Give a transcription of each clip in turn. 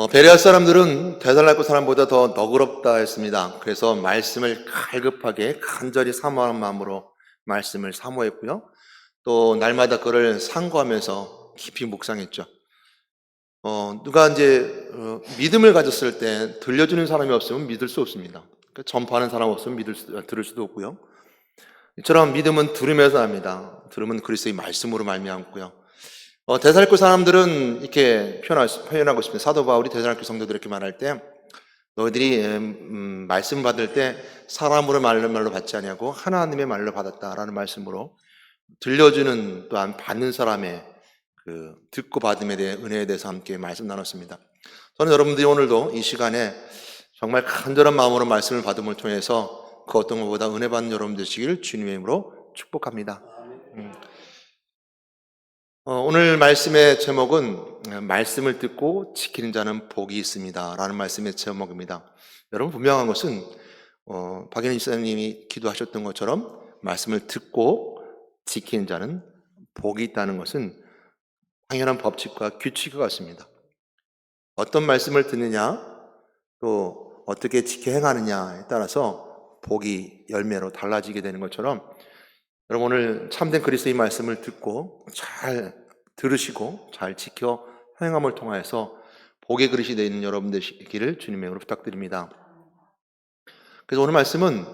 베레아 사람들은 데살로니가 사람보다 더 너그럽다 했습니다. 그래서 말씀을 갈급하게 간절히 사모하는 마음으로 말씀을 사모했고요. 또 날마다 그를 상고하면서 깊이 묵상했죠. 누가 이제 믿음을 가졌을 때 들려주는 사람이 없으면 믿을 수 없습니다. 그러니까 전파하는 사람 없으면 들을 수도 없고요. 이처럼 믿음은 들으면서 합니다. 들으면 그리스도의 말씀으로 말미암고요. 데살로니가 사람들은 이렇게 표현하고 싶습니다. 사도 바울이 데살로니가 성도들 이렇게 말할 때 너희들이 말씀 받을 때 사람으로 말로 받지 아니하고 하나님의 말로 받았다라는 말씀으로 들려주는 또한 받는 사람의 그 듣고 받음에 대해 은혜에 대해서 함께 말씀 나눴습니다. 저는 여러분들이 오늘도 이 시간에 정말 간절한 마음으로 말씀을 받음을 통해서 그 어떤 것보다 은혜 받는 여러분 되시길 주님의 이름으로 축복합니다. 오늘 말씀의 제목은 말씀을 듣고 지키는 자는 복이 있습니다 라는 말씀의 제목입니다. 여러분 분명한 것은 박연희 지사님이 기도하셨던 것처럼 말씀을 듣고 지키는 자는 복이 있다는 것은 당연한 법칙과 규칙과 같습니다. 어떤 말씀을 듣느냐 또 어떻게 지켜 행하느냐에 따라서 복이 열매로 달라지게 되는 것처럼 여러분 오늘 참된 그리스도의 말씀을 듣고 잘 들으시고 잘 지켜 행함을 통하여서 복의 그릇이 되는 여러분 되시기를 주님의 이름으로 부탁드립니다. 그래서 오늘 말씀은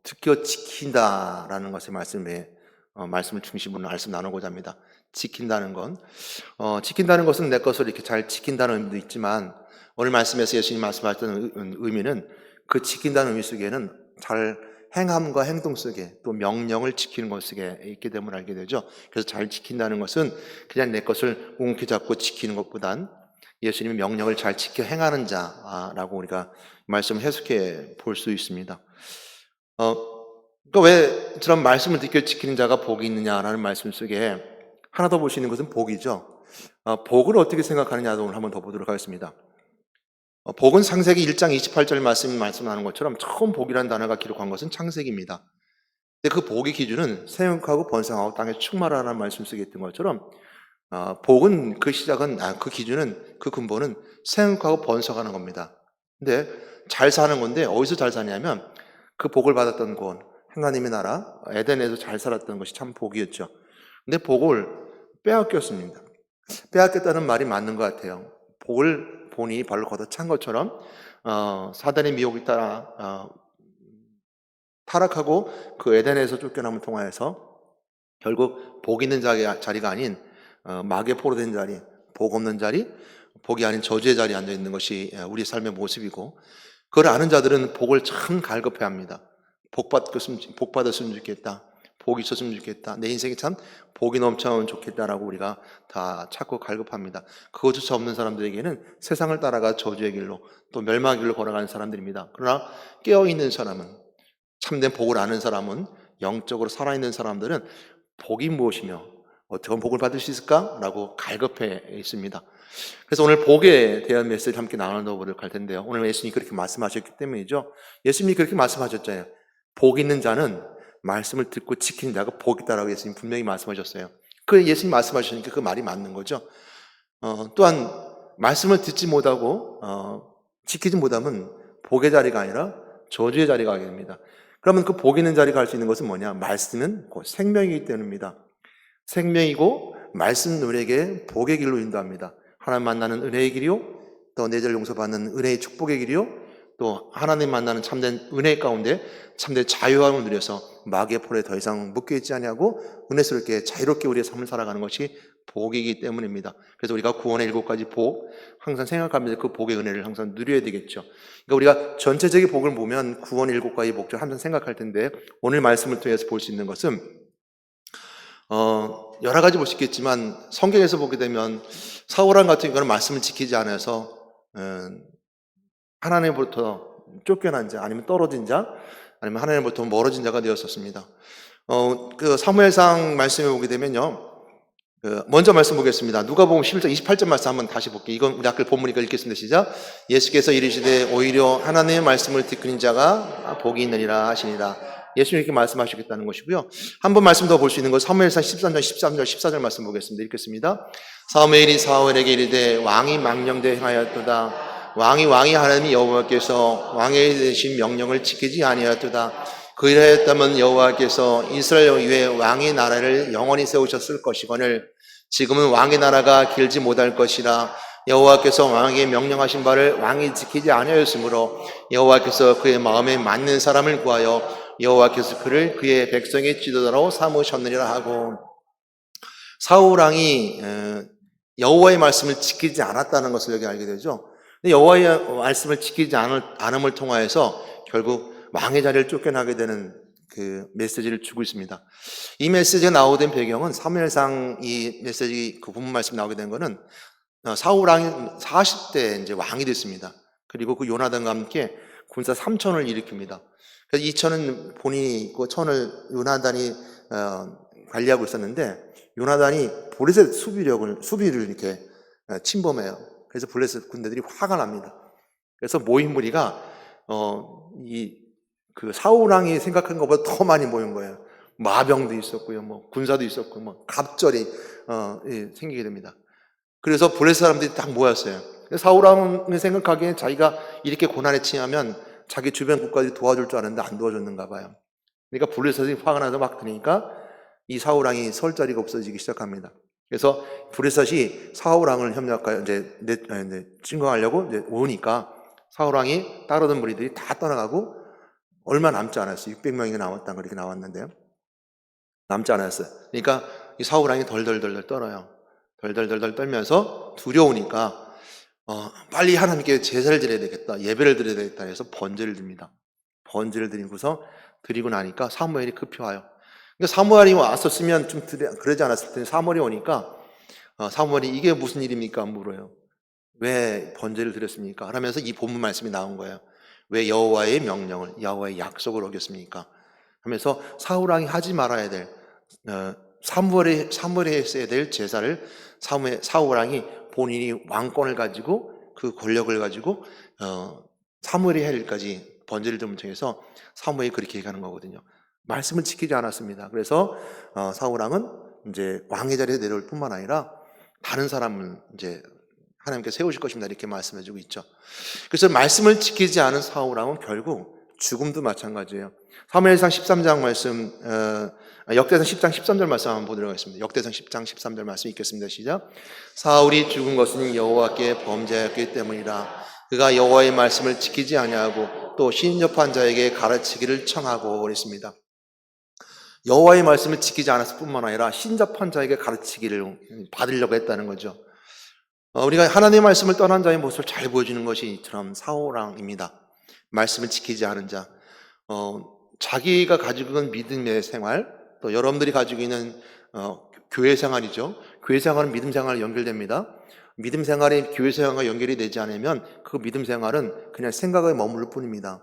듣겨 지킨다라는 것의 말씀을 중심으로 말씀 나누고자 합니다. 지킨다는 것은 내 것을 이렇게 잘 지킨다는 의미도 있지만 오늘 말씀에서 예수님 말씀하셨던 의미는 그 지킨다는 의미 속에는 잘 행함과 행동 속에 또 명령을 지키는 것 속에 있게 됨을 알게 되죠. 그래서 잘 지킨다는 것은 그냥 내 것을 뭉게 잡고 지키는 것보단 예수님의 명령을 잘 지켜 행하는 자라고 우리가 말씀을 해석해 볼 수 있습니다. 그러니까 왜 저런 말씀을 듣고 지키는 자가 복이 있느냐라는 말씀 속에 하나 더 보시는 것은 복이죠. 복을 어떻게 생각하느냐도 오늘 한번 더 보도록 하겠습니다. 복은 창세기 1장 28절 말씀하는 것처럼 처음 복이라는 단어가 기록한 것은 창세기입니다. 근데 그 복의 기준은 생육하고 번성하고 땅에 충만하라는 말씀 속에 있던 것처럼 복은 그 기준은 그 근본은 생육하고 번성하는 겁니다. 근데 잘 사는 건데 어디서 잘 사냐면 그 복을 받았던 곳 하나님의 나라 에덴에서 잘 살았던 것이 참 복이었죠. 근데 복을 빼앗겼습니다. 빼앗겼다는 말이 맞는 것 같아요. 복을 본이 발로 걷어찬 것처럼 사단의 미혹에 따라 타락하고 그 에덴에서 쫓겨남을 통하여서 결국 복 있는 자리가 아닌 마귀의 포로된 자리, 복 없는 자리, 복이 아닌 저주의 자리에 앉아있는 것이 우리 삶의 모습이고 그걸 아는 자들은 복을 참 갈급해합니다. 복 받았으면 좋겠다. 복이 있었으면 좋겠다. 내 인생에 참 복이 넘쳐나면 좋겠다라고 우리가 다 찾고 갈급합니다. 그것조차 없는 사람들에게는 세상을 따라가 저주의 길로 또 멸망의 길로 걸어가는 사람들입니다. 그러나 깨어있는 사람은 참된 복을 아는 사람은 영적으로 살아있는 사람들은 복이 무엇이며 어떻게 하면 복을 받을 수 있을까? 라고 갈급해 있습니다. 그래서 오늘 복에 대한 메시지를 함께 나눠보도록 할 텐데요. 오늘 예수님이 그렇게 말씀하셨기 때문이죠. 예수님이 그렇게 말씀하셨잖아요. 복 있는 자는 말씀을 듣고 지키는 자가 복이 있다라고 예수님 분명히 말씀하셨어요. 그 예수님 말씀하셨으니까 그 말이 맞는 거죠. 또한 말씀을 듣지 못하고 지키지 못하면 복의 자리가 아니라 저주의 자리가 가게 됩니다. 그러면 그 복 있는 자리가 갈 수 있는 것은 뭐냐? 말씀은 곧 생명이기 때문입니다. 생명이고 말씀은 우리에게 복의 길로 인도합니다. 하나님 만나는 은혜의 길이요, 또 내 죄를 용서받는 은혜의 축복의 길이요, 또 하나님 만나는 참된 은혜 가운데 참된 자유함을 누려서 마귀의 폴에 더 이상 묶여있지 아니하고 은혜스럽게 자유롭게 우리의 삶을 살아가는 것이 복이기 때문입니다. 그래서 우리가 구원의 7가지 복 항상 생각하면서 그 복의 은혜를 항상 누려야 되겠죠. 그러니까 우리가 전체적인 복을 보면 구원 7가지 복을 항상 생각할 텐데 오늘 말씀을 통해서 볼 수 있는 것은 여러 가지 볼 수 있겠지만 성경에서 보게 되면 사울왕 같은 경우는 말씀을 지키지 않아서 하나님으로부터 쫓겨난 자, 아니면 떨어진 자, 아니면 하나님으로부터 멀어진 자가 되었었습니다. 그 사무엘상 말씀에 보게 되면요. 먼저 말씀 보겠습니다. 누가복음 11장 28절 말씀 한번 다시 볼게요. 이건 우리 아까 본문이니까 읽겠습니다. 시작. 예수께서 이르시되 오히려 하나님의 말씀을 듣는 자가 복이 있느니라 하시니라. 예수님이 이렇게 말씀하시겠다는 것이고요. 한 번 말씀 더 볼 수 있는 건 사무엘상 13장 13절 14절 말씀 보겠습니다. 읽겠습니다. 사무엘이 사울에게 이르되 왕이 망령되 행하였도다. 왕이 하나님 여호와께서 왕에 대신 명령을 지키지 아니하였도다. 그리하였다면 여호와께서 이스라엘 위에 왕의 나라를 영원히 세우셨을 것이거늘 지금은 왕의 나라가 길지 못할 것이라. 여호와께서 왕에게 명령하신 바를 왕이 지키지 아니하였으므로 여호와께서 그의 마음에 맞는 사람을 구하여 여호와께서 그를 그의 백성의 지도자로 삼으셨느니라 하고, 사울 왕이 여호와의 말씀을 지키지 않았다는 것을 여기 알게 되죠. 여호와의 말씀을 지키지 않음을 통하여서 결국 왕의 자리를 쫓겨나게 되는 그 메시지를 주고 있습니다. 이 메시지가 나오게 된 배경은 사무엘상 이 메시지 그 본문 말씀 나오게 된 거는 사울 왕이 40대 이제 왕이 됐습니다. 그리고 그 요나단과 함께 군사 3천을 일으킵니다. 그래서 이 천은 본인이 그 천을 요나단이 관리하고 있었는데, 요나단이 블레셋 수비를 이렇게 침범해요. 그래서 블레셋 군대들이 화가 납니다. 그래서 모인 무리가 그 사울 왕이 생각한 것보다 더 많이 모인 거예요. 마병도 있었고요, 뭐 군사도 있었고, 뭐 갑절이 생기게 됩니다. 그래서 블레셋 사람들이 딱 모였어요. 사울 왕이 생각하기에 자기가 이렇게 고난에 처하면 자기 주변 국가들이 도와줄 줄 알았는데 안 도와줬는가 봐요. 그러니까 블레셋이 화가 나서 막 드니까 이 사울 왕이 설 자리가 없어지기 시작합니다. 그래서 블레셋이 사울 왕을 협력하여 이제 침공하려고 이제 오니까 사울 왕이 따르던 무리들이 다 떠나가고 얼마 남지 않았어요. 600명이 남았다는 거 이렇게 나왔는데요. 남지 않았어요. 그러니까 이 사울 왕이 덜덜덜 떨어요. 덜덜덜 떨면서 두려우니까 빨리 하나님께 제사를 드려야 되겠다, 예배를 드려야 되겠다 해서 번제를 드립니다. 번제를 드리고 나니까 사무엘이 급히 와요. 그러니까 사무엘이 왔었으면 좀 그러지 않았을 텐데, 사무엘이 오니까 사무엘이 이게 무슨 일입니까? 물어요. 왜 번제를 드렸습니까? 하면서 이 본문 말씀이 나온 거예요. 왜 여호와의 명령을, 여호와의 약속을 어겼습니까? 하면서 사울 왕이 하지 말아야 될 사무엘이 했어야 될 제사를 사울 왕이 본인이 왕권을 가지고 그 권력을 가지고 사무엘이 할 일까지 번제를 드리는 통해서 사무엘이 그렇게 얘기하는 거거든요. 말씀을 지키지 않았습니다. 그래서 사울 왕은 이제 왕의 자리에 내려올 뿐만 아니라 다른 사람을 이제 하나님께 세우실 것입니다, 이렇게 말씀해주고 있죠. 그래서 말씀을 지키지 않은 사울 왕은 결국 죽음도 마찬가지예요. 사무엘상 13장 말씀, 역대상 10장 13절 말씀 한번 보도록 하겠습니다. 역대상 10장 13절 말씀 읽겠습니다. 시작. 사울이 죽은 것은 여호와께 범죄하였기 때문이라. 그가 여호와의 말씀을 지키지 아니하고 또 신접한 자에게 가르치기를 청하고 그랬습니다. 여호와의 말씀을 지키지 않았을 뿐만 아니라 신접한 자에게 가르치기를 받으려고 했다는 거죠. 우리가 하나님의 말씀을 떠난 자의 모습을 잘 보여주는 것이 이처럼 사울 왕입니다. 말씀을 지키지 않은 자, 자기가 가지고 있는 믿음의 생활, 또 여러분들이 가지고 있는 교회 생활이죠. 교회 생활은 믿음 생활에 연결됩니다. 믿음 생활이 교회 생활과 연결이 되지 않으면 그 믿음 생활은 그냥 생각에 머무를 뿐입니다.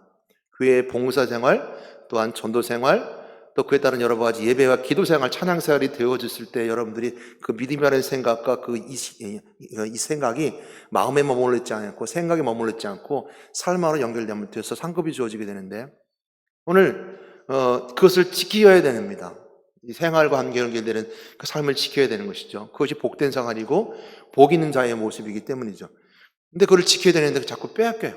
교회의 봉사 생활, 또한 전도 생활, 또 그에 따른 여러 가지 예배와 기도 생활, 찬양 생활이 되어졌을 때 여러분들이 그 믿음이라는 생각과 이 생각이 마음에 머물러 있지 않고 생각에 머물러 있지 않고 삶으로 연결되면 돼서 상급이 주어지게 되는데, 오늘 그것을 지켜야 됩니다. 이 생활과 함께 연결되는 그 삶을 지켜야 되는 것이죠. 그것이 복된 생활이고 복 있는 자의 모습이기 때문이죠. 근데 그걸 지켜야 되는데 자꾸 빼앗겨요.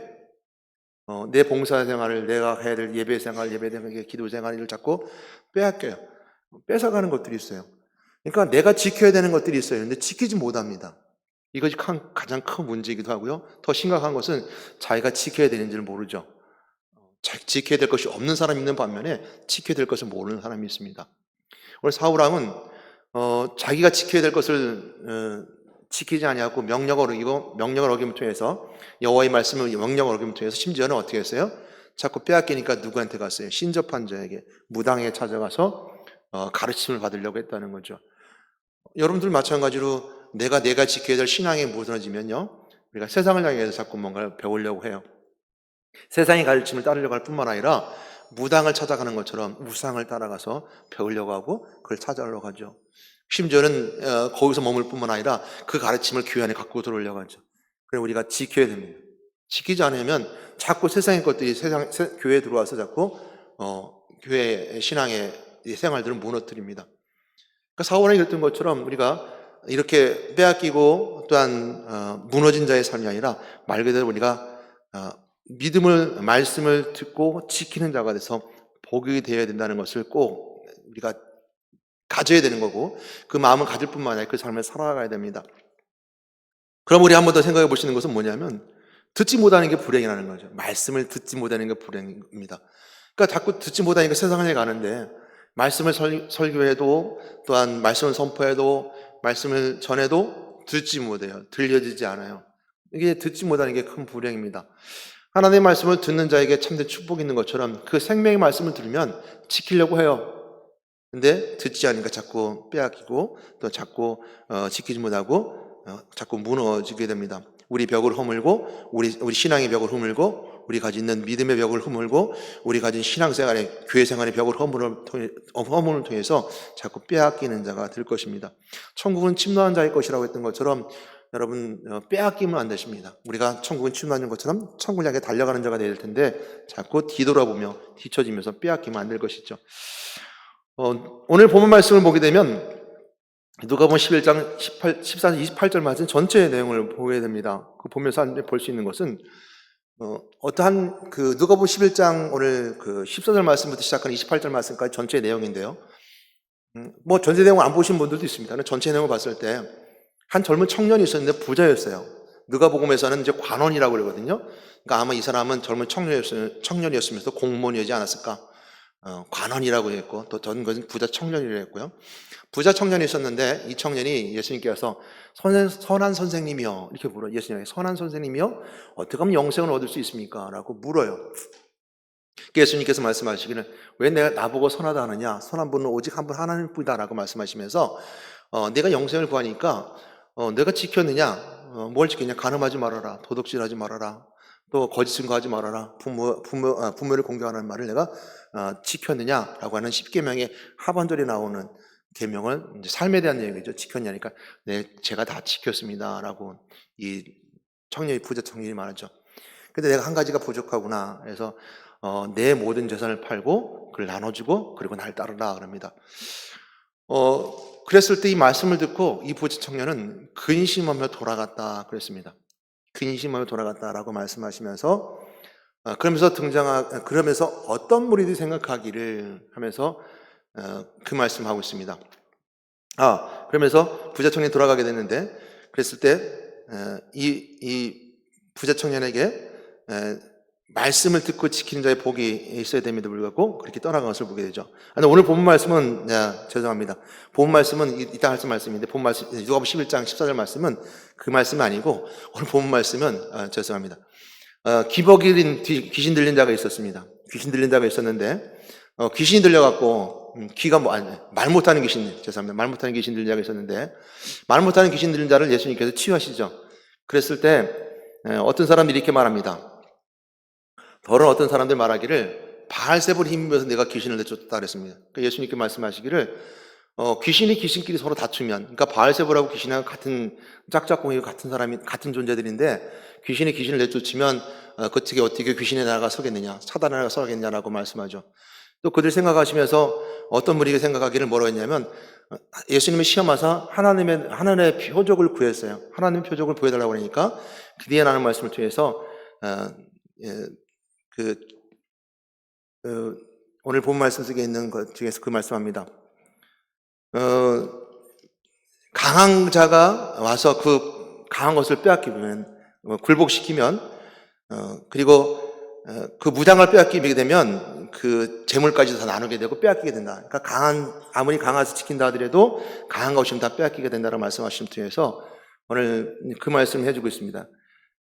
내 봉사생활을, 내가 해야 될 예배생활, 기도생활을 자꾸 빼앗겨요. 뺏어가는 것들이 있어요. 그러니까 내가 지켜야 되는 것들이 있어요. 근데 지키지 못합니다. 이것이 가장 큰 문제이기도 하고요. 더 심각한 것은 자기가 지켜야 되는지를 모르죠. 지켜야 될 것이 없는 사람이 있는 반면에 지켜야 될 것을 모르는 사람이 있습니다. 오늘 사울 왕은 자기가 지켜야 될 것을 지키지 아니하고 명령을 어김을 통해서, 여호와의 말씀을 명령을 어김을 통해서 심지어는 어떻게 했어요? 자꾸 빼앗기니까 누구한테 갔어요? 신접한 자에게, 무당에 찾아가서 가르침을 받으려고 했다는 거죠. 여러분들 마찬가지로 내가 지켜야 될 신앙이 무너지면요, 우리가 세상을 향해서 자꾸 뭔가를 배우려고 해요. 세상의 가르침을 따르려고 할 뿐만 아니라 무당을 찾아가는 것처럼 우상을 따라가서 배우려고 하고 그걸 찾아오려고 하죠. 심지어는 거기서 머물 뿐만 아니라 그 가르침을 교회 안에 갖고 들어오려고 하죠. 그래서 우리가 지켜야 됩니다. 지키지 않으면 자꾸 세상의 것들이 교회에 들어와서 자꾸 교회 신앙의 이 생활들을 무너뜨립니다. 그러니까 사울왕이 그랬던 것처럼 우리가 이렇게 빼앗기고 또한 무너진 자의 삶이 아니라 말 그대로 우리가 말씀을 듣고 지키는 자가 돼서 복이 되어야 된다는 것을 꼭 우리가 가져야 되는 거고, 그 마음을 가질 뿐만 아니라 그 삶을 살아가야 됩니다. 그럼 우리 한 번 더 생각해 보시는 것은 뭐냐면, 듣지 못하는 게 불행이라는 거죠. 말씀을 듣지 못하는 게 불행입니다. 그러니까 자꾸 듣지 못하니까 세상에 가는데, 말씀을 설교해도 또한 말씀을 선포해도 말씀을 전해도 듣지 못해요. 들려지지 않아요. 이게 듣지 못하는 게 큰 불행입니다. 하나님의 말씀을 듣는 자에게 참된 축복이 있는 것처럼 그 생명의 말씀을 들으면 지키려고 해요. 근데 듣지 않으니까 자꾸 빼앗기고 또 자꾸 지키지 못하고 자꾸 무너지게 됩니다. 우리 벽을 허물고 우리 신앙의 벽을 허물고 우리 가진 있는 믿음의 벽을 허물고 우리 가진 신앙생활의 교회 생활의 벽을 허물을 통해서 자꾸 빼앗기는 자가 될 것입니다. 천국은 침노한 자의 것이라고 했던 것처럼 여러분 빼앗기면 안 되십니다. 우리가 천국은 침노하는 것처럼 천국을 향해 달려가는 자가 될 텐데 자꾸 뒤돌아보며 뒤처지면서 빼앗기면 안 될 것이죠. 오늘 본문 말씀을 보게 되면 누가복음 11장 14절 28절 말씀 전체의 내용을 보게 됩니다. 그 보면서 볼 수 있는 것은 어떠한 그 누가복음 11장 오늘 그 14절 말씀부터 시작하는 28절 말씀까지 전체의 내용인데요. 뭐 전체 내용을 안 보신 분들도 있습니다. 전체 내용을 봤을 때 한 젊은 청년이 있었는데 부자였어요. 누가복음에서는 이제 관원이라고 그러거든요. 그러니까 아마 이 사람은 젊은 청년이었으면서 공무원이지 않았을까? 관원이라고 했고 또 전 것은 부자 청년이라고 했고요. 부자 청년이 있었는데 이 청년이 예수님께서 선한 선생님이요 이렇게 물어요. 예수님에게 선한 선생님이요 어떻게 하면 영생을 얻을 수 있습니까? 라고 물어요. 예수님께서 말씀하시기를 왜 내가 나보고 선하다 하느냐? 선한 분은 오직 한 분 하나님뿐이다 라고 말씀하시면서 내가 영생을 구하니까 내가 지켰느냐? 뭘 지켰냐? 간음하지 말아라, 도둑질하지 말아라, 또 거짓 증거하지 말아라, 부모를 공경하는 말을 내가 지켰느냐라고 하는 10계명의 하반절에 나오는 계명을 이제 삶에 대한 얘기죠. 지켰냐니까 제가 다 지켰습니다라고 이 부자 청년이 말하죠. 근데 내가 한 가지가 부족하구나. 그래서 내 모든 재산을 팔고 그걸 나눠주고 그리고 날 따르라 그럽니다. 그랬을 때 이 말씀을 듣고 이 부자 청년은 근심하며 돌아갔다 그랬습니다. 근심하며 돌아갔다라고 말씀하시면서 그러면서 어떤 무리들이 생각하기를 하면서 그 말씀하고 있습니다. 그러면서 부자 청년이 돌아가게 됐는데 그랬을 때 이 부자 청년에게 말씀을 듣고 지키는 자의 복이 있어야 됩니다. 불구하고 그렇게 떠나간 것을 보게 되죠. 오늘 본 말씀은 죄송합니다. 본 말씀은 이따 할 말씀인데 본 말씀 누가복음 11장 14절 말씀은 그 말씀이 아니고 오늘 본 말씀은 죄송합니다. 기복이린 귀신 들린 자가 있었습니다. 귀신 들린 자가 있었는데 귀신이 들려갖고 말 못하는 귀신 죄송합니다. 말 못하는 귀신 들린 자가 있었는데 말 못하는 귀신 들린 자를 예수님께서 치유하시죠. 그랬을 때 어떤 사람들이 이렇게 말합니다. 더러운 어떤 사람들 말하기를 바알세불 힘입어서 내가 귀신을 내쫓았다 그랬습니다. 그러니까 예수님께 말씀하시기를 귀신이 귀신끼리 서로 다투면, 그러니까 바알세불하고 귀신하고 같은 짝짝꿍이고 같은 사람이 같은 존재들인데 귀신이 귀신을 내쫓으면 어떻게 귀신의 나라가 서겠느냐, 사단의 나라가 서겠냐라고 말씀하죠. 또 그들 생각하시면서 어떤 무리가 생각하기를 뭐라고 했냐면 예수님을 시험하사 하나님의 표적을 구했어요. 하나님의 표적을 보여달라고 하니까 그 뒤에 나는 말씀을 통해서 오늘 본 말씀 속에 있는 것 중에서 그 말씀합니다. 강한 자가 와서 그 강한 것을 빼앗기면 굴복시키면 그리고 그 무장을 빼앗기게 되면 그 재물까지 다 나누게 되고 빼앗기게 된다. 그러니까 아무리 강해서 지킨다 하더라도 강한 것이면 다 빼앗기게 된다고 말씀하시는 통해서 오늘 그 말씀을 해주고 있습니다.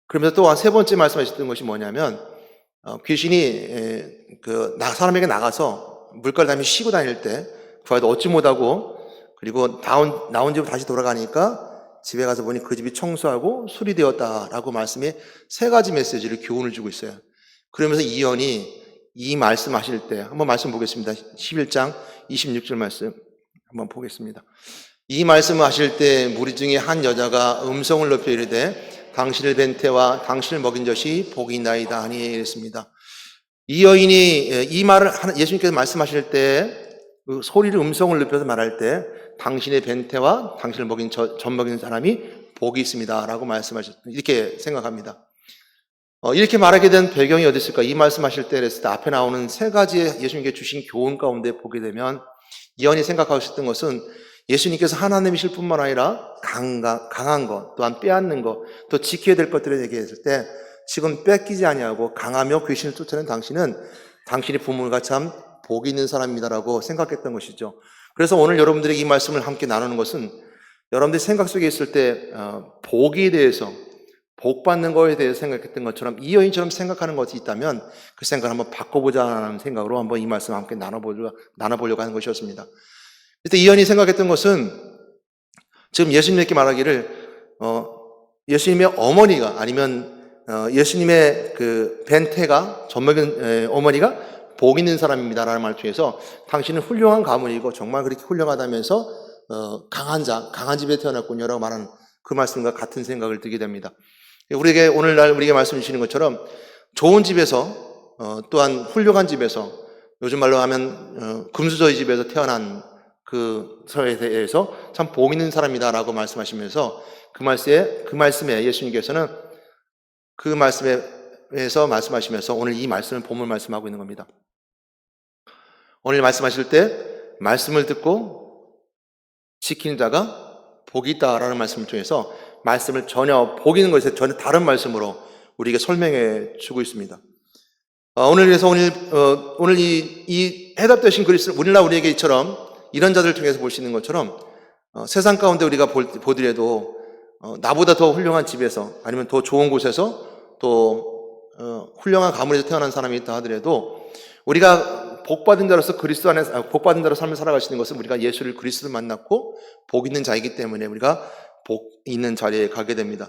그러면서 또 세 번째 말씀하셨던 것이 뭐냐면 귀신이 사람에게 나가서 물가를 다니며 쉬고 다닐 때 구하여도 얻지 못하고 그리고 나온 집으로 다시 돌아가니까 집에 가서 보니 그 집이 청소하고 수리되었다라고 말씀에 세 가지 메시지를 교훈을 주고 있어요. 그러면서 이언이 이 말씀하실 때 한번 말씀 보겠습니다. 11장 26절 말씀 한번 보겠습니다. 이 말씀을 하실 때 무리 중에 한 여자가 음성을 높여 이르되 당신을 뵌 태와 당신을 먹인 젖이 복이 나이다 하니 이랬습니다. 이 여인이 이 말을 예수님께서 말씀하실 때 그 소리를 음성을 높여서 말할 때 당신의 벤태와 당신을 먹인 젖 먹인 사람이 복이 있습니다라고 말씀하셨 이렇게 생각합니다. 이렇게 말하게 된 배경이 어디 있을까? 이 말씀하실 때 그랬을 때 앞에 나오는 세 가지의 예수님께 주신 교훈 가운데 보게 되면 이 여인이 생각하셨던 것은 예수님께서 하나님이실 뿐만 아니라 강한 것, 또한 빼앗는 것, 또 지켜야 될 것들에 얘기했을 때 지금 뺏기지 아니하고 강하며 귀신을 쫓아낸 당신은 당신의 부모가 참 복이 있는 사람이다라고 생각했던 것이죠. 그래서 오늘 여러분들에게 이 말씀을 함께 나누는 것은 여러분들이 생각 속에 있을 때 복에 대해서 복 받는 거에 대해서 생각했던 것처럼 이 여인처럼 생각하는 것이 있다면 그 생각을 한번 바꿔보자는 생각으로 한번 이 말씀을 함께 나눠보려고 하는 것이었습니다. 그때 이 여인이 생각했던 것은 지금 예수님께 말하기를 예수님의 어머니가 아니면 예수님의 그 벤태가 젖먹인 어머니가 복 있는 사람입니다라는 말 중에서 당신은 훌륭한 가문이고 정말 그렇게 훌륭하다면서 강한 집에 태어났군요라고 말하는 그 말씀과 같은 생각을 들게 됩니다. 우리에게 오늘날 우리에게 말씀 주시는 것처럼 좋은 집에서 또한 훌륭한 집에서 요즘 말로 하면 금수저의 집에서 태어난 그 서에 대해서 참 복 있는 사람이다라고 말씀하시면서 그 말씀에 예수님께서는 그 말씀에서 말씀하시면서 오늘 이 말씀을 본문 말씀하고 있는 겁니다. 오늘 말씀하실 때 말씀을 듣고 지키는 자가 복이 있다라는 말씀을 통해서 말씀을 전혀 복 있는 것에 전혀 다른 말씀으로 우리에게 설명해 주고 있습니다. 오늘 이 해답되신 그리스도 오늘날 우리에게 이처럼 이런 자들을 통해서 볼 수 있는 것처럼 세상 가운데 우리가 보더라도 나보다 더 훌륭한 집에서 아니면 더 좋은 곳에서 또 훌륭한 가문에서 태어난 사람이 있다 하더라도 우리가 복받은 자로서 그리스도 안에서 복받은 자로 삶을 살아가시는 것은 우리가 예수를 그리스도를 만났고 복 있는 자이기 때문에 우리가 복 있는 자리에 가게 됩니다.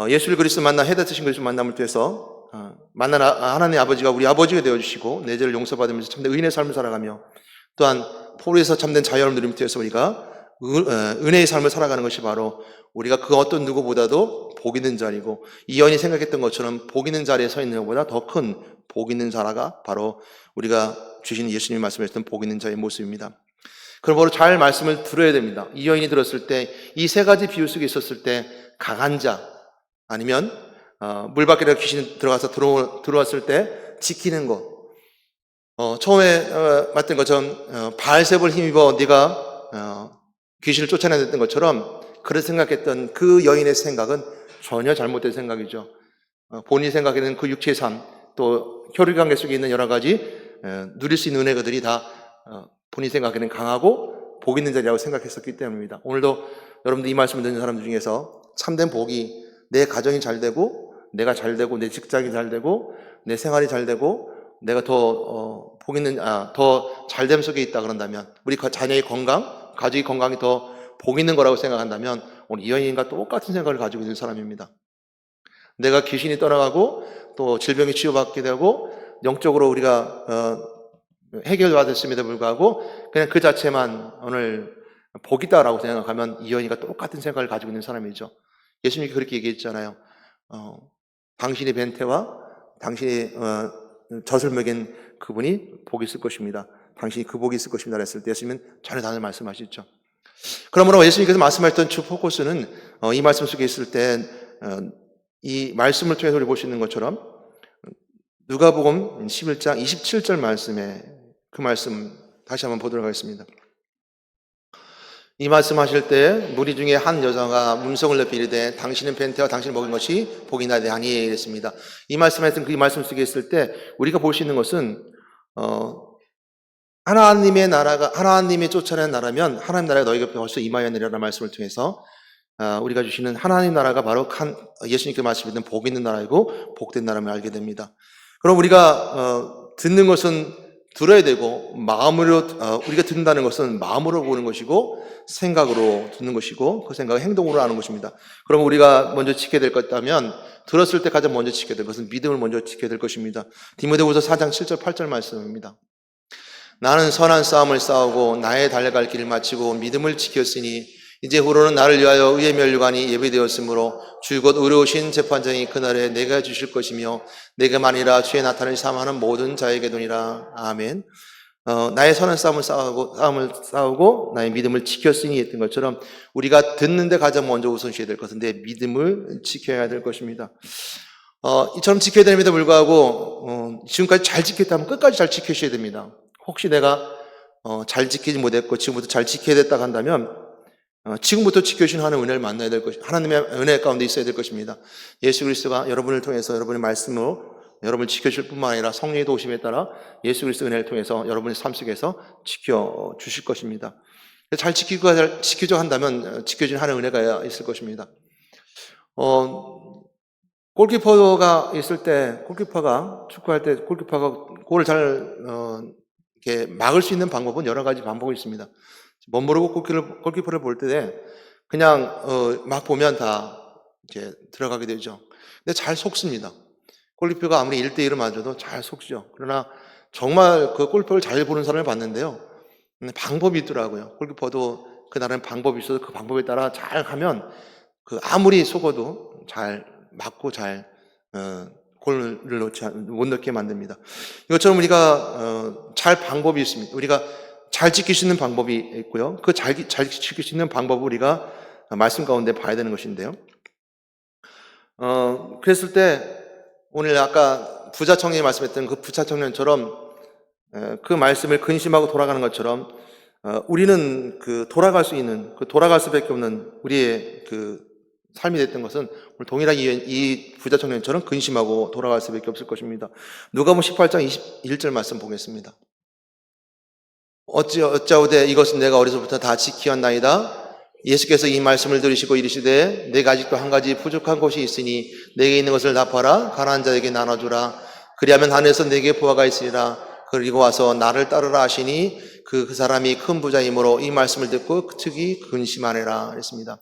예수를 그리스도 만나 해답되신 그리스도 만남을 통해서 만난 하나님 아버지가 우리 아버지가 되어주시고 내 죄를 용서받으면서 참된 의인의 삶을 살아가며 또한 포로에서 참된 자유를 누림을 통해서 우리가 은혜의 삶을 살아가는 것이 바로 우리가 그 어떤 누구보다도 복 있는 자리고 이 여인이 생각했던 것처럼 복 있는 자리에 서 있는 것보다 더 큰 복 있는 자라가 바로 우리가 주신 예수님이 말씀하셨던 복 있는 자의 모습입니다. 그러므로 잘 말씀을 들어야 됩니다. 이 여인이 들었을 때 이 세 가지 비유 속에 있었을 때 강한 자 아니면 물 밖에 귀신이 들어왔을 때 지키는 것 처음에 말했던 것처럼 바알세불 힘입어 네가 귀신을 쫓아내었던 것처럼 그렇게 생각했던 그 여인의 생각은 전혀 잘못된 생각이죠. 본인이 생각하는 그 육체의 삶, 또 혈육관계 속에 있는 여러 가지 누릴 수 있는 은혜들이 다 본인이 생각하는 강하고 복 있는 자리라고 생각했었기 때문입니다. 오늘도 여러분들 이 말씀을 듣는 사람들 중에서 참된 복이 내 가정이 잘 되고 내가 잘 되고 내 직장이 잘 되고 내 생활이 잘 되고 내가 더 복 있는 더 잘됨 속에 있다 그런다면 우리 자녀의 건강, 가족의 건강이 더 복 있는 거라고 생각한다면 오늘 이 여인과 똑같은 생각을 가지고 있는 사람입니다. 내가 귀신이 떠나가고 또 질병이 치유받게 되고 영적으로 우리가 해결받았음에도 불구하고 그냥 그 자체만 오늘 복이다라고 생각하면 이 여인과 똑같은 생각을 가지고 있는 사람이죠. 예수님이 그렇게 얘기했잖아요. 당신의 벤태와 당신의 젖을 먹인 그분이 복이 있을 것입니다. 당신이 그 복이 있을 것입니다. 했을 때 예수님은 전혀 다른 말씀하시죠. 그러므로 예수님께서 말씀하셨던 주 포커스는 이 말씀 속에 있을 때 이 말씀을 통해서 우리 볼 수 있는 것처럼 누가복음 11장 27절 말씀에 그 말씀 다시 한번 보도록 하겠습니다. 이 말씀하실 때 무리 중에 한 여자가 음성을 높이 이르되 당신은 벤태와 당신을 먹인 것이 복이 나되 아니에요 이랬습니다. 이 말씀에서 그 말씀 속에 있을 때 우리가 볼 수 있는 것은 하나님의 나라가 하나님이 쫓아낸 나라면 하나님 나라가 너희 곁에 벌써 임하였느니라는 말씀을 통해서 우리가 주시는 하나님 나라가 바로 예수님께 말씀하신 복 있는 나라이고 복된 나라임을 알게 됩니다. 그럼 우리가 듣는 것은 들어야 되고 마음으로 우리가 듣는다는 것은 마음으로 보는 것이고 생각으로 듣는 것이고 그 생각을 행동으로 하는 것입니다. 그럼 우리가 먼저 지켜야 될 것 있다면 들었을 때 가장 먼저 지켜야 될 것은 믿음을 먼저 지켜야 될 것입니다. 디모데후서 4장 7절 8절 말씀입니다. 나는 선한 싸움을 싸우고 나의 달려갈 길을 마치고 믿음을 지켰으니 이제후로는 나를 위하여 의의 면류관이 예비되었으므로 주 곧 의로우신 재판장이 그날에 내가 주실 것이며 내가 만이라 주의 나타를 삼하는 모든 자에게도니라. 아멘. 나의 선한 싸움을 싸우고 나의 믿음을 지켰으니 했던 것처럼 우리가 듣는데 가장 먼저 우선시해야 될 것은 내 믿음을 지켜야 될 것입니다. 이처럼 지켜야 됩니다. 불구하고 지금까지 잘 지켰다면 끝까지 잘 지키셔야 됩니다. 혹시 내가 잘 지키지 못했고 지금부터 잘 지켜야 됐다 한다면 지금부터 지켜주신 하나님의 은혜를 만나야 될 것입니다. 하나님의 은혜 가운데 있어야 될 것입니다. 예수 그리스도가 여러분을 통해서 여러분의 말씀으로 여러분을 지켜줄 뿐만 아니라 성령의 도우심에 따라 예수 그리스도 은혜를 통해서 여러분의 삶 속에서 지켜주실 것입니다. 잘 지키죠 한다면 지켜준 하나님의 은혜가 있을 것입니다. 골키퍼가 있을 때, 축구할 때 골키퍼가 골을 잘 이렇게 막을 수 있는 방법은 여러 가지 방법이 있습니다. 멋모르고 골키퍼를 볼 때 그냥 막 보면 다 이제 들어가게 되죠. 근데 잘 속습니다. 골키퍼가 아무리 1대1을 맞아도 잘 속죠. 그러나 정말 그 골키퍼를 잘 보는 사람을 봤는데요. 방법이 있더라고요. 골키퍼도 그날은 방법이 있어서 그 방법에 따라 잘 하면 아무리 속어도 잘 맞고 잘 골을 못 넣게 만듭니다. 이것처럼 우리가 잘 방법이 있습니다. 우리가 잘 지킬 수 있는 방법이 있고요. 그 잘 지킬 수 있는 방법을 우리가 말씀 가운데 봐야 되는 것인데요. 그랬을 때 오늘 아까 부자 청년이 말씀했던 그 부자 청년처럼 그 말씀을 근심하고 돌아가는 것처럼 우리는 돌아갈 수밖에 없는 우리의 삶이 됐던 것은 동일하게 이 부자 청년처럼 근심하고 돌아갈 수밖에 없을 것입니다. 누가복음 18장 21절 말씀 보겠습니다. 어찌하오되 이것은 내가 어려서부터 다 지키었나이다. 예수께서 이 말씀을 들으시고 이르시되 내가 아직도 한 가지 부족한 것이 있으니 내게 있는 것을 다 팔아 가난한 자에게 나눠주라. 그리하면 하늘에서 내게 보화가 있으리라. 그리고 와서 나를 따르라 하시니 그 사람이 큰 부자이므로 이 말씀을 듣고 특히 근심하느라 했습니다.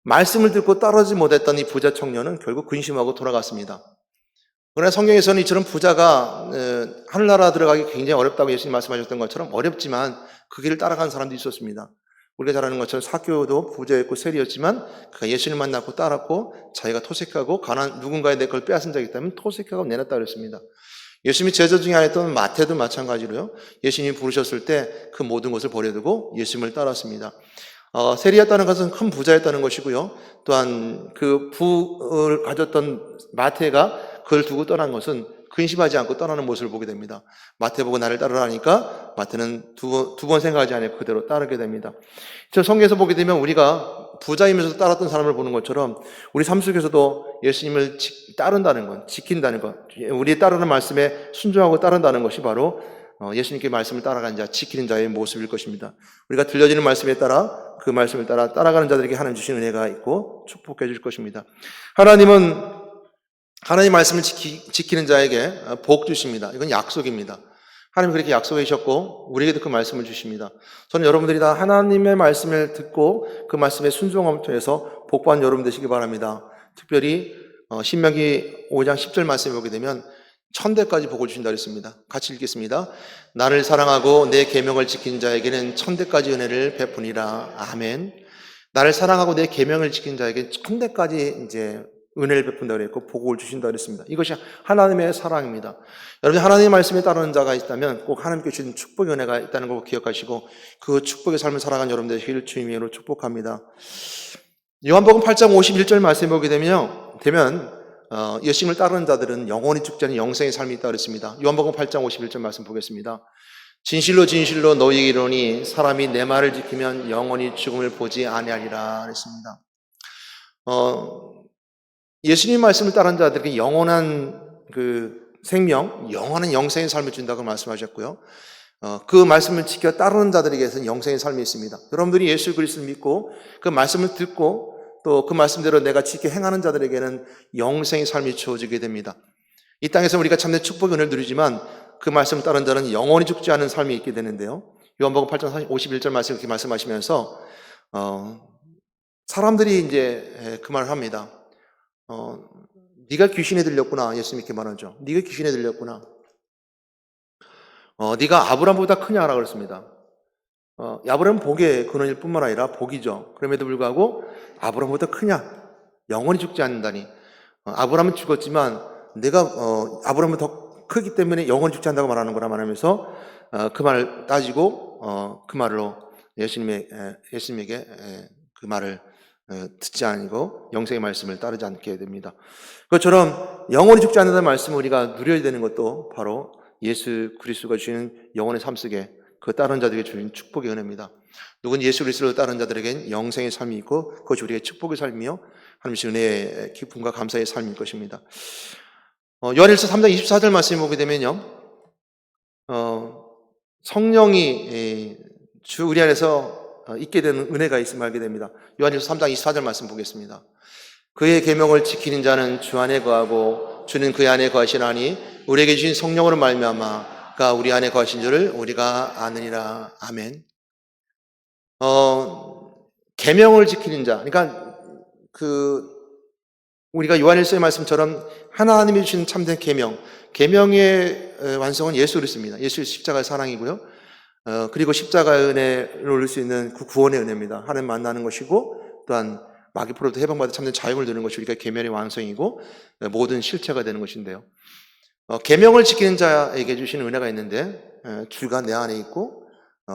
말씀을 듣고 따르지 못했던 이 부자 청년은 결국 근심하고 돌아갔습니다. 그러나 성경에서는 이처럼 부자가 하늘나라 들어가기 굉장히 어렵다고 예수님 말씀하셨던 것처럼 어렵지만 그 길을 따라간 사람도 있었습니다. 우리가 잘 아는 것처럼 삭개오도 부자였고 세리였지만 그가 예수님 만났고 따랐고 자기가 토색하고 누군가의 내 걸 빼앗은 적이 있다면 토색하고 내놨다 그랬습니다. 예수님이 제자 중에 하나 했던 마태도 마찬가지로요. 예수님이 부르셨을 때 그 모든 것을 버려두고 예수님을 따랐습니다. 세리였다는 것은 큰 부자였다는 것이고요. 또한 그 부를 가졌던 마태가 그걸 두고 떠난 것은 근심하지 않고 떠나는 모습을 보게 됩니다. 마태 보고 나를 따르라 하니까 마태는 두 번 생각하지 않고 그대로 따르게 됩니다. 저 성경에서 보게 되면 우리가 부자이면서 따랐던 사람을 보는 것처럼 우리 삶 속에서도 예수님을 따른다는 것, 지킨다는 것, 우리 따르는 말씀에 순종하고 따른다는 것이 바로 예수님께 말씀을 따라가는 자, 지키는 자의 모습일 것입니다. 우리가 들려지는 말씀에 따라 그 말씀을 따라 따라가는 자들에게 하나님 주신 은혜가 있고 축복해 줄 것입니다. 하나님 말씀을 지키는 자에게 복 주십니다. 이건 약속입니다. 하나님 그렇게 약속해 주셨고 우리에게도 그 말씀을 주십니다. 저는 여러분들이 다 하나님의 말씀을 듣고 그 말씀에 순종함을 통해서 복받은 여러분 되시기 바랍니다. 특별히 신명기 5장 10절 말씀을 보게 되면 1000대까지 복을 주신다 그랬습니다. 같이 읽겠습니다. 나를 사랑하고 내 계명을 지킨 자에게는 1000대까지 은혜를 베푸니라. 아멘. 나를 사랑하고 내 계명을 지킨 자에게 1000대까지 이제 은혜를 베푼다 그랬고 복을 주신다 그랬습니다. 이것이 하나님의 사랑입니다. 여러분 하나님의 말씀에 따르는 자가 있다면 꼭 하나님께 주신 축복의 은혜가 있다는 걸 기억하시고 그 축복의 삶을 살아가는 여러분들 되시기를 주님의 이름으로 축복합니다. 요한복음 8장 51절 말씀에 보게 되면 예수님을 따르는 자들은 영원히 죽지 않은 영생의 삶이 있다 그랬습니다. 요한복음 8장 51절 말씀 보겠습니다. 진실로 진실로 너희에게 이르노니 사람이 내 말을 지키면 영원히 죽음을 보지 아니하리라 그랬습니다. 예수님 말씀을 따르는 자들에게 영원한 생명, 영원한 영생의 삶을 준다고 말씀하셨고요. 그 말씀을 지켜 따르는 자들에게서는 영생의 삶이 있습니다. 여러분들이 예수 그리스도를 믿고 그 말씀을 듣고 또 그 말씀대로 내가 지켜 행하는 자들에게는 영생의 삶이 주어지게 됩니다. 이 땅에서 우리가 참된 축복의 은혜를 누리지만 그 말씀을 따르는 자는 영원히 죽지 않은 삶이 있게 되는데요. 요한복음 8장 51절 말씀 이렇게 말씀하시면서 사람들이 이제 그 말을 합니다. 네가 귀신에 들렸구나. 예수님 이렇게 말하죠. 네가 귀신에 들렸구나. 네가 아브라함보다 크냐라고 그랬습니다. 아브라함은 복의 근원일 뿐만 아니라 복이죠. 그럼에도 불구하고 아브라함보다 크냐? 영원히 죽지 않는다니. 아브라함은 죽었지만 내가 아브라함은 더 크기 때문에 영원히 죽지 않는다고 말하는 거라 말하면서 그 말을 따지고 그 말로 예수님에게 그 말을 듣지 아니고 영생의 말씀을 따르지 않게 됩니다. 그것처럼 영원히 죽지 않는다는 말씀을 우리가 누려야 되는 것도 바로 예수 그리스도가 주시는 영원의 삶 속에 그 따르는 자들에게 주는 축복의 은혜입니다. 누군 예수 그리스도를 따르는 자들에겐 영생의 삶이 있고 그것이 우리의 축복의 삶이며 하나님의 은혜의 기쁨과 감사의 삶일 것입니다. 요한일서 3장 24절 말씀을 보게 되면요, 성령이 우리 안에서 있게 되는 은혜가 있음을 알게 됩니다. 요한일서 3장 24절 말씀 보겠습니다. 그의 계명을 지키는 자는 주 안에 거하고 주는 그 안에 거하시나니 우리에게 주신 성령으로 말미암아 그가 우리 안에 거하신 줄을 우리가 아느니라. 아멘. 계명을 지키는 자, 그러니까 우리가 요한일서의 말씀처럼 하나님이 주신 참된 계명의 완성은 예수 그리스도입니다. 예수의 십자가의 사랑이고요. 그리고 십자가의 은혜를 얻을 수 있는 그 구원의 은혜입니다. 하나님 만나는 것이고 또한 마귀로부터 해방받아 참된 자유를 누리는 것이 우리가 계명의 완성이고 모든 실체가 되는 것인데요. 계명을 지키는 자에게 주시는 은혜가 있는데 주가 내 안에 있고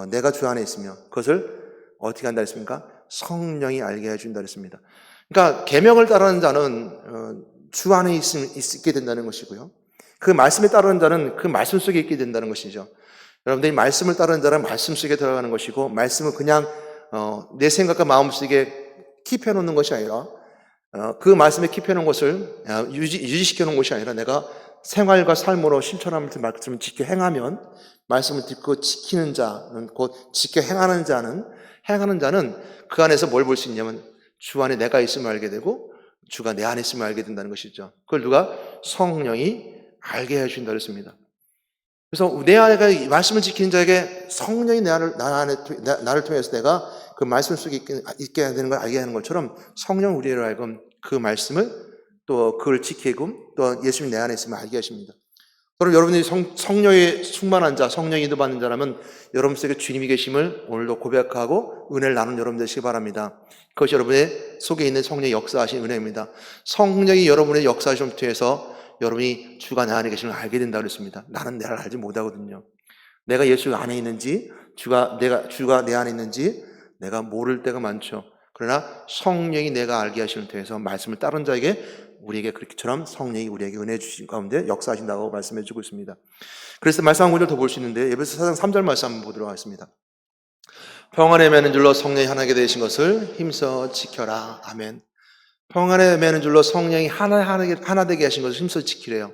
내가 주 안에 있으며 그것을 어떻게 한다 했습니까? 성령이 알게 해준다 했습니다. 그러니까 계명을 따르는 자는 주 안에 있게 된다는 것이고요. 그 말씀에 따르는 자는 그 말씀 속에 있게 된다는 것이죠. 여러분들이 말씀을 따르는 자는 말씀 속에 들어가는 것이고 말씀은 그냥 내 생각과 마음속에 킵해 놓는 것이 아니라 그 말씀에 킵해 놓은 것을 유지시켜 놓은 것이 아니라 내가 생활과 삶으로 실천하면서 말씀을 지켜 행하면 말씀을 듣고 지키는 자는 곧 지켜 행하는 자는 그 안에서 뭘 볼 수 있냐면 주 안에 내가 있음을 알게 되고 주가 내 안에 있음을 알게 된다는 것이죠. 그걸 누가? 성령이 알게 해주신다 그랬습니다. 그래서 내 안에 말씀을 지키는 자에게 성령이 나를 통해서 내가 그 말씀 속에 있게 되는 걸 알게 하는 것처럼 성령 우리를 알고 그 말씀을 또 그걸 지키고 또 예수님이 내 안에 있음을 알게 하십니다. 그럼 여러분들이 성령의 충만한 자, 성령이 인도받는 자라면 여러분 속에 주님이 계심을 오늘도 고백하고 은혜를 나누는 여러분 되시기 바랍니다. 그것이 여러분의 속에 있는 성령의 역사하신 은혜입니다. 성령이 여러분의 역사하심을 통해서 여러분이 주가 내 안에 계심을 알게 된다고 그랬습니다. 나는 나를 알지 못하거든요. 내가 예수 안에 있는지, 주가 내 안에 있는지 내가 모를 때가 많죠. 그러나 성령이 내가 알게 하심을 통해서 말씀을 따른 자에게 우리에게 그렇게처럼 성령이 우리에게 은혜 주신 가운데 역사하신다고 말씀해 주고 있습니다. 그래서 말씀 한 구절 더 볼 수 있는데 에베소 4장 3절 말씀 한번 보도록 하겠습니다. 평안에 매는 줄로 성령이 하나게 되신 것을 힘써 지켜라. 아멘. 평안에 매는 줄로 성령이 하나 되게 하신 것을 힘써 지키래요.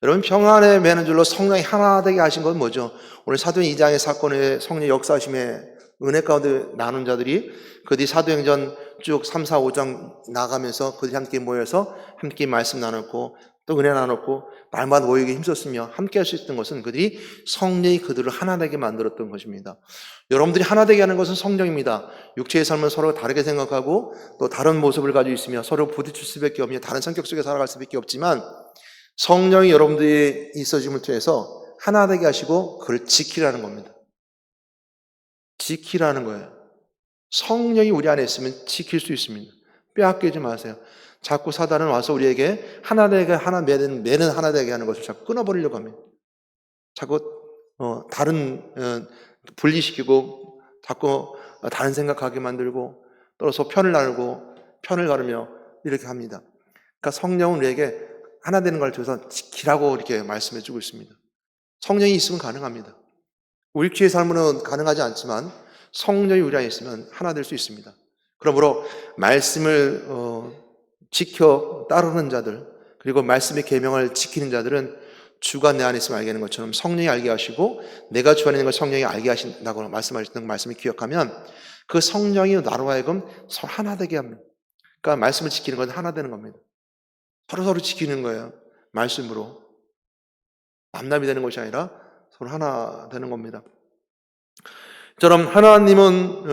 여러분, 평안에 매는 줄로 성령이 하나 되게 하신 건 뭐죠? 오늘 사도행 2장의 사건의 성령 역사하심의 은혜 가운데 나눈 자들이 그들이 사도행전 쭉 3, 4, 5장 나가면서 그들이 함께 모여서 함께 말씀 나눴고 또 은혜 나눴고 날마다 모이게 힘썼으며 함께 할 수 있었던 것은 그들이 성령이 그들을 하나 되게 만들었던 것입니다. 여러분들이 하나 되게 하는 것은 성령입니다. 육체의 삶은 서로 다르게 생각하고 또 다른 모습을 가지고 있으며 서로 부딪힐 수밖에 없며 다른 성격 속에 살아갈 수밖에 없지만 성령이 여러분들이 있어짐을 통해서 하나 되게 하시고 그걸 지키라는 겁니다. 지키라는 거예요. 성령이 우리 안에 있으면 지킬 수 있습니다. 빼앗기지 마세요. 자꾸 사단은 와서 우리에게 하나 되게 매는 하나 되게 하는 것을 자꾸 끊어버리려고 합니다. 자꾸 분리시키고 자꾸 다른 생각하게 만들고 떨어서 편을 나누고 편을 가르며 이렇게 합니다. 그러니까 성령은 우리에게 하나 되는 걸 통해서 지키라고 이렇게 말씀해 주고 있습니다. 성령이 있으면 가능합니다. 우리 육체의 삶으로는 가능하지 않지만 성령이 우리 안에 있으면 하나 될 수 있습니다. 그러므로 말씀을 지켜 따르는 자들 그리고 말씀의 계명을 지키는 자들은 주가 내 안에 있으면 알게 하는 것처럼 성령이 알게 하시고 내가 주 안에 있는 걸 성령이 알게 하신다고 말씀하셨던 말씀을 기억하면 그 성령이 나로 하여금 서로 하나 되게 합니다. 그러니까 말씀을 지키는 건 하나 되는 겁니다. 서로 지키는 거예요. 말씀으로 남남이 되는 것이 아니라 서로 하나 되는 겁니다. 저럼 하나님은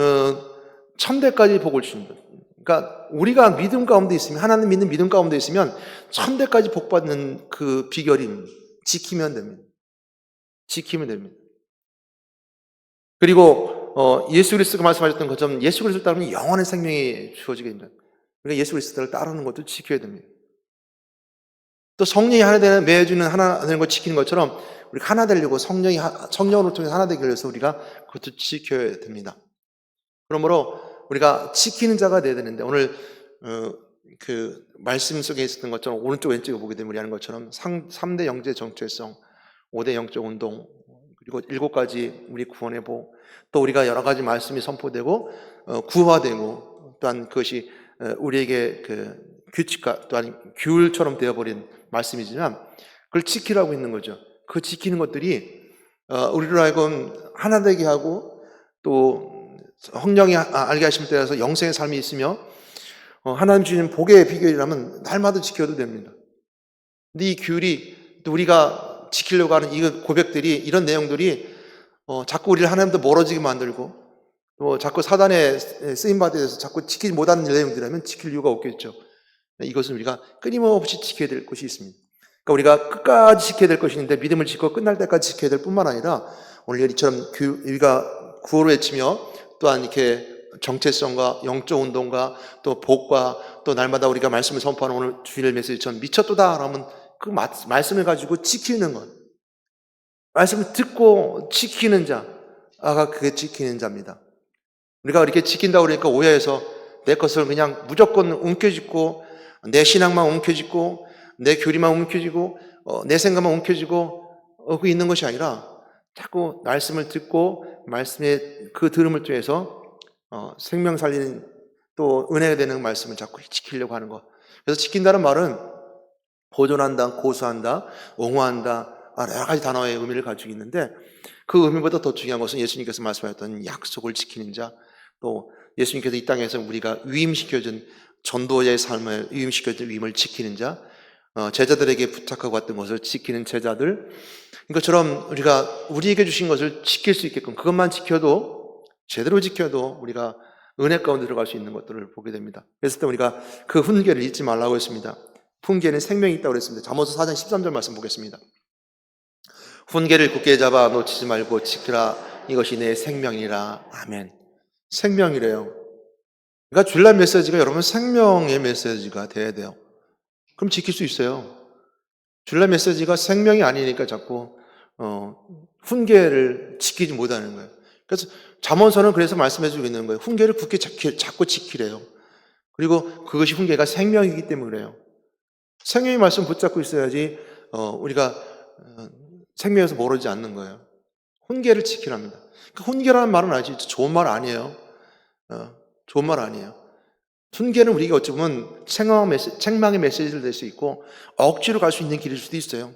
천대까지 복을 주십니다. 그러니까 우리가 믿음 가운데 있으면 하나님 믿는 믿음 가운데 있으면 천대까지 복 받는 그 비결입니다. 지키면 됩니다. 지키면 됩니다. 그리고 예수 그리스도가 말씀하셨던 것처럼 예수 그리스도를 따르면 영원한 생명이 주어지게 됩니다. 그러니까 예수 그리스도를 따르는 것도 지켜야 됩니다. 또 성령이 하나 되는 매주는 하나 되는 것 지키는 것처럼 우리가 하나 되려고 성령으로 통해서 하나 되기 위해서 우리가 그것도 지켜야 됩니다. 그러므로 우리가 지키는 자가 되어야 되는데 오늘 그 말씀 속에 있었던 것처럼 오른쪽 왼쪽에 보게 되면 우리 하는 것처럼 3대 영제 정체성, 5대 영적 운동, 그리고 7가지 우리 구원의 복, 또 우리가 여러 가지 말씀이 선포되고 구화되고 또한 그것이 우리에게 그 규칙과 또한 규율처럼 되어버린 말씀이지만 그걸 지키라고 있는 거죠. 그 지키는 것들이 우리로 하여금 하나 되게 하고 또 성령이 알게 하심에 따라서 영생의 삶이 있으며 하나님 주시는 복의 비결이라면 날마다 지켜도 됩니다. 근데 이 규율이 또 우리가 지키려고 하는 이 고백들이 이런 내용들이 자꾸 우리를 하나님도 멀어지게 만들고 또 자꾸 사단의 쓰임받아 돼서 자꾸 지키지 못하는 내용들이라면 지킬 이유가 없겠죠. 이것은 우리가 끊임없이 지켜야 될 것이 있습니다. 그러니까 우리가 끝까지 지켜야 될 것이 있는데 믿음을 지키고 끝날 때까지 지켜야 될 뿐만 아니라 오늘 이처럼 우리가 구호를 외치며 또한 이렇게 정체성과 영적 운동과 또 복과 또 날마다 우리가 말씀을 선포하는 오늘 주일 메시지처럼 미쳤도다 하면 그 말씀을 가지고 지키는 것, 말씀을 듣고 지키는 자가 그게 지키는 자입니다. 우리가 이렇게 지킨다고 그러니까 오해해서 내 것을 그냥 무조건 움켜쥐고 내 신앙만 움켜쥐고 내 교리만 움켜쥐고 내 생각만 움켜쥐고 그 있는 것이 아니라 자꾸 말씀을 듣고 말씀의 그 들음을 통해서 생명 살리는 또 은혜가 되는 말씀을 자꾸 지키려고 하는 것. 그래서 지킨다는 말은 보존한다, 고수한다, 옹호한다 여러 가지 단어의 의미를 가지고 있는데 그 의미보다 더 중요한 것은 예수님께서 말씀하셨던 약속을 지키는 자, 또 예수님께서 이 땅에서 우리가 위임시켜준 전도자의 삶을 위임시켜준 위임을 지키는 자, 제자들에게 부탁하고 왔던 것을 지키는 제자들, 이것처럼 우리가 우리에게 주신 것을 지킬 수 있게끔 그것만 지켜도 제대로 지켜도 우리가 은혜 가운데 들어갈 수 있는 것들을 보게 됩니다. 그래서 또 우리가 그 훈계를 잊지 말라고 했습니다. 훈계는 생명이 있다고 그랬습니다. 잠언서 4장 13절 말씀 보겠습니다. 훈계를 굳게 잡아 놓치지 말고 지키라. 이것이 내 생명이라. 아멘. 생명이래요. 그러니까 주일날 메시지가 여러분 생명의 메시지가 돼야 돼요. 그럼 지킬 수 있어요. 주일날 메시지가 생명이 아니니까 자꾸 훈계를 지키지 못하는 거예요. 그래서 잠언서는 그래서 말씀해주고 있는 거예요. 훈계를 굳게 자꾸 지키래요. 그리고 그것이 훈계가 생명이기 때문에 그래요. 생명의 말씀 붙잡고 있어야지 우리가 생명에서 멀어지지 않는 거예요. 훈계를 지키랍니다. 그러니까 훈계라는 말은 아주 좋은 말 아니에요. 좋은 말 아니에요. 훈계는 우리가 어찌 보면 책망의 메시지를 낼 수 있고 억지로 갈 수 있는 길일 수도 있어요.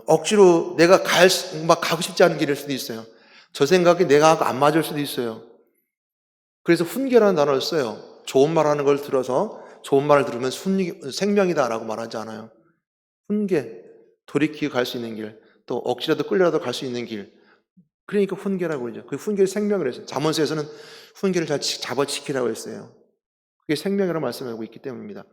억지로 내가 막 가고 싶지 않은 길일 수도 있어요. 저 생각이 내가 안 맞을 수도 있어요. 그래서 훈계라는 단어를 써요. 좋은 말 하는 걸 들어서 좋은 말을 들으면 생명이다라고 말하지 않아요. 훈계, 돌이키고 갈 수 있는 길, 또 억지라도 끌려라도 갈 수 있는 길. 그러니까 훈계라고 그러죠. 그 훈계를 생명을 했어요. 잠언서에서는 훈계를 잘 잡아 지키라고 했어요. 그게 생명이라고 말씀하고 있기 때문입니다.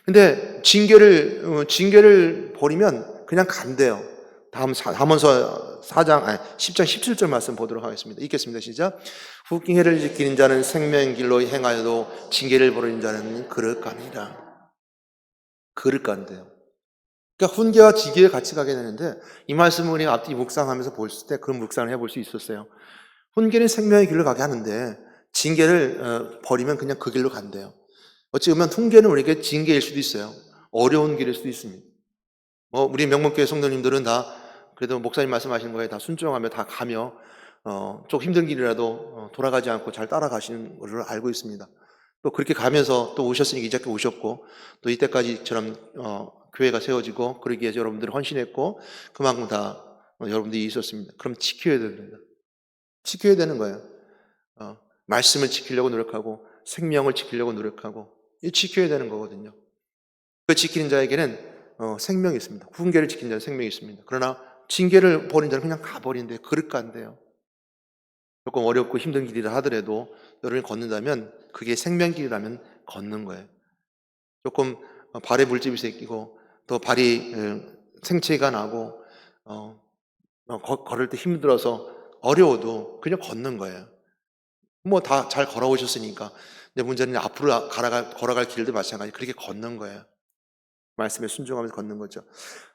근데 징계를 버리면 그냥 간대요. 다음 잠언서 10장 17절 말씀 보도록 하겠습니다. 읽겠습니다. 시작. 훈계를 지키는 자는 생명의 길로 행하여도 징계를 버리는 자는 그릇 가니라. 그릇 간대요. 그러니까 훈계와 징계를 같이 가게 되는데 이 말씀을 우리가 앞뒤 묵상하면서 볼 때 그런 묵상을 해볼 수 있었어요. 훈계는 생명의 길로 가게 하는데 징계를 버리면 그냥 그 길로 간대요. 어찌 보면 훈계는 우리에게 징계일 수도 있어요. 어려운 길일 수도 있습니다. 우리 명문교회 성도님들은 다 그래도 목사님 말씀하시는 거에 다 순종하며 다 가며 좀 힘든 길이라도 돌아가지 않고 잘 따라가시는 것을 알고 있습니다. 또 그렇게 가면서 또 오셨으니까 이제까지 오셨고 또 이때까지처럼 교회가 세워지고 그러기 위해서 여러분들이 헌신했고 그만큼 다 여러분들이 있었습니다. 그럼 지켜야 됩니다. 지켜야 되는 거예요. 말씀을 지키려고 노력하고 생명을 지키려고 노력하고 이 지켜야 되는 거거든요. 그 지키는 자에게는 생명이 있습니다. 훈계를 지키는 자는 생명이 있습니다. 그러나 징계를 버린 자는 그냥 가버리는데 그릇 간대요. 조금 어렵고 힘든 길이라 하더라도 여러분이 걷는다면 그게 생명길이라면 걷는 거예요. 조금 발에 물집이 생기고 또 발이 생채가 나고 걸을 때 힘들어서 어려워도 그냥 걷는 거예요. 뭐 다 잘 걸어오셨으니까. 근데 문제는 앞으로 걸어갈 길도 마찬가지 그렇게 걷는 거예요. 말씀에 순종하면서 걷는 거죠.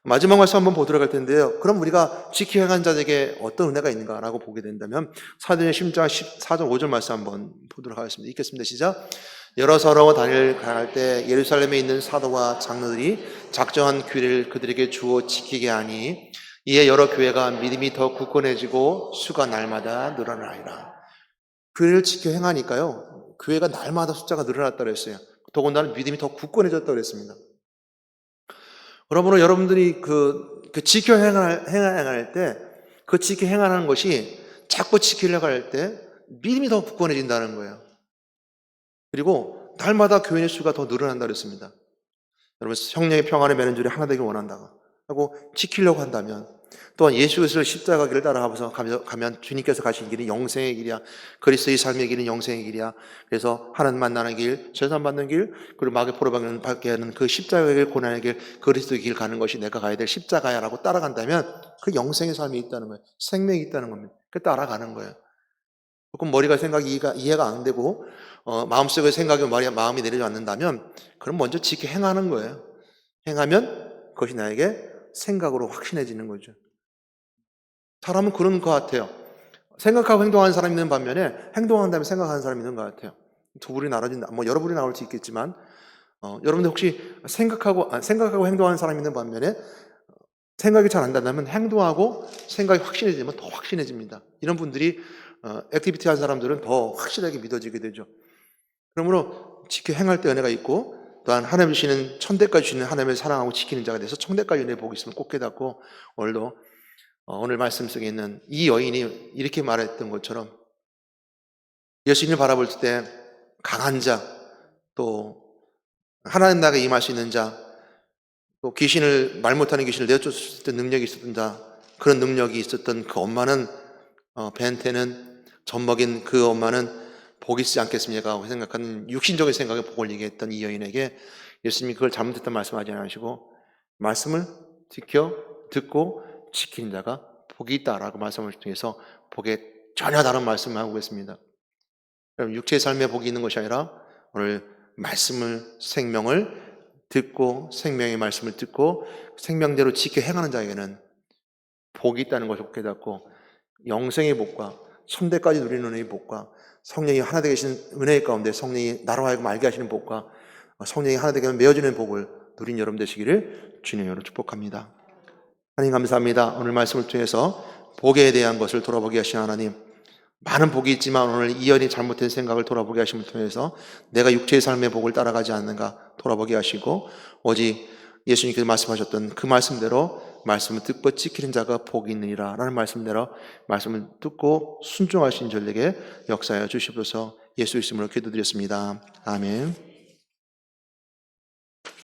마지막 말씀 한번 보도록 할 텐데요. 그럼 우리가 지켜 행한 자에게 어떤 은혜가 있는가라고 보게 된다면 사도행전 10장 14절 5절 말씀 한번 보도록 하겠습니다. 읽겠습니다. 시작. 여러 서로 다니를 가할 때 예루살렘에 있는 사도와 장로들이 작정한 규례를 그들에게 주어 지키게 하니 이에 여러 교회가 믿음이 더 굳건해지고 수가 날마다 늘어나리라. 교회를 지켜 행하니까요. 교회가 날마다 숫자가 늘어났다고 그랬어요. 더군다나 믿음이 더 굳건해졌다고 그랬습니다. 그러므로 여러분들이 그 지켜 행할 때, 그 지켜 행하는 것이 자꾸 지키려고 할 때 믿음이 더 굳건해진다는 거예요. 그리고 날마다 교인의 수가 더 늘어난다 그랬습니다. 여러분, 성령의 평안을 매는 줄이 하나 되길 원한다고 하고 지키려고 한다면, 또한 예수 그리스도의 십자가 길을 따라가면서 가면 주님께서 가신 길이 영생의 길이야. 그리스도의 삶의 길은 영생의 길이야. 그래서 하나님 만나는 길, 재산 받는 길, 그리고 마귀 포로 받게 하는 그 십자가의 길, 고난의 길, 그리스도의 길 가는 것이 내가 가야 될 십자가야라고 따라간다면 그 영생의 삶이 있다는 거예요. 생명이 있다는 겁니다. 그 따라가는 거예요. 조금 머리가 생각이 이해가 안 되고 마음속의 생각이 마음이 내려지 않는다면 그럼 먼저 지켜 행하는 거예요. 행하면 그것이 나에게 생각으로 확신해지는 거죠. 사람은 그런 것 같아요. 생각하고 행동하는 사람이 있는 반면에 행동한 다음에 생각하는 사람이 있는 것 같아요. 두 불이 나눠진다. 뭐 여러 불이 나올 수 있겠지만 여러분들 혹시 생각하고 행동하는 사람이 있는 반면에 생각이 잘 안 난다면 행동하고 생각이 확신해지면 더 확신해집니다. 이런 분들이 액티비티 하는 사람들은 더 확실하게 믿어지게 되죠. 그러므로 지켜 행할 때 은혜가 있고 또한 하나님 주시는 천대까지 주시는 하나님을 사랑하고 지키는 자가 돼서 천대까지 은혜 복이 있으면 꼭 깨닫고 오늘도 오늘 말씀 속에 있는 이 여인이 이렇게 말했던 것처럼 예수님을 바라볼 때 강한 자, 또 하나님 나라에 임할 수 있는 자, 또 말 못하는 귀신을 내쫓을 때 능력이 있었던 자, 그런 능력이 있었던 그 엄마는 벤테는 젖먹인 그 엄마는 복이 있지 않겠습니까? 하고 생각하는 육신적인 생각에 복을 얘기했던 이 여인에게 예수님이 그걸 잘못했던 말씀하지 않으시고 말씀을 듣고 지키는 자가 복이 있다라고 말씀을 통해서 복에 전혀 다른 말씀을 하고 있습니다. 그럼 육체의 삶에 복이 있는 것이 아니라 오늘 생명을 듣고 생명의 말씀을 듣고 생명대로 지켜 행하는 자에게는 복이 있다는 것을 깨닫고 영생의 복과 천대까지 누리는 은혜의 복과 성령이 하나 되게 하시는 은혜의 가운데 성령이 나로 하여금 알게 하시는 복과 성령이 하나 되게 메어지는 복을 누린 여러분 되시기를 주님으로 축복합니다. 하나님 감사합니다. 오늘 말씀을 통해서 복에 대한 것을 돌아보게 하신 하나님, 많은 복이 있지만 오늘 이 여인이 잘못된 생각을 돌아보게 하심을 통해서 내가 육체의 삶의 복을 따라가지 않는가 돌아보게 하시고 오직 예수님께서 말씀하셨던 그 말씀대로 말씀을 듣고 지키는 자가 복이 있느니라 라는 말씀대로 말씀을 듣고 순종하신 저에게 역사하여 주시옵소서. 예수 이름으로 기도드렸습니다. 아멘.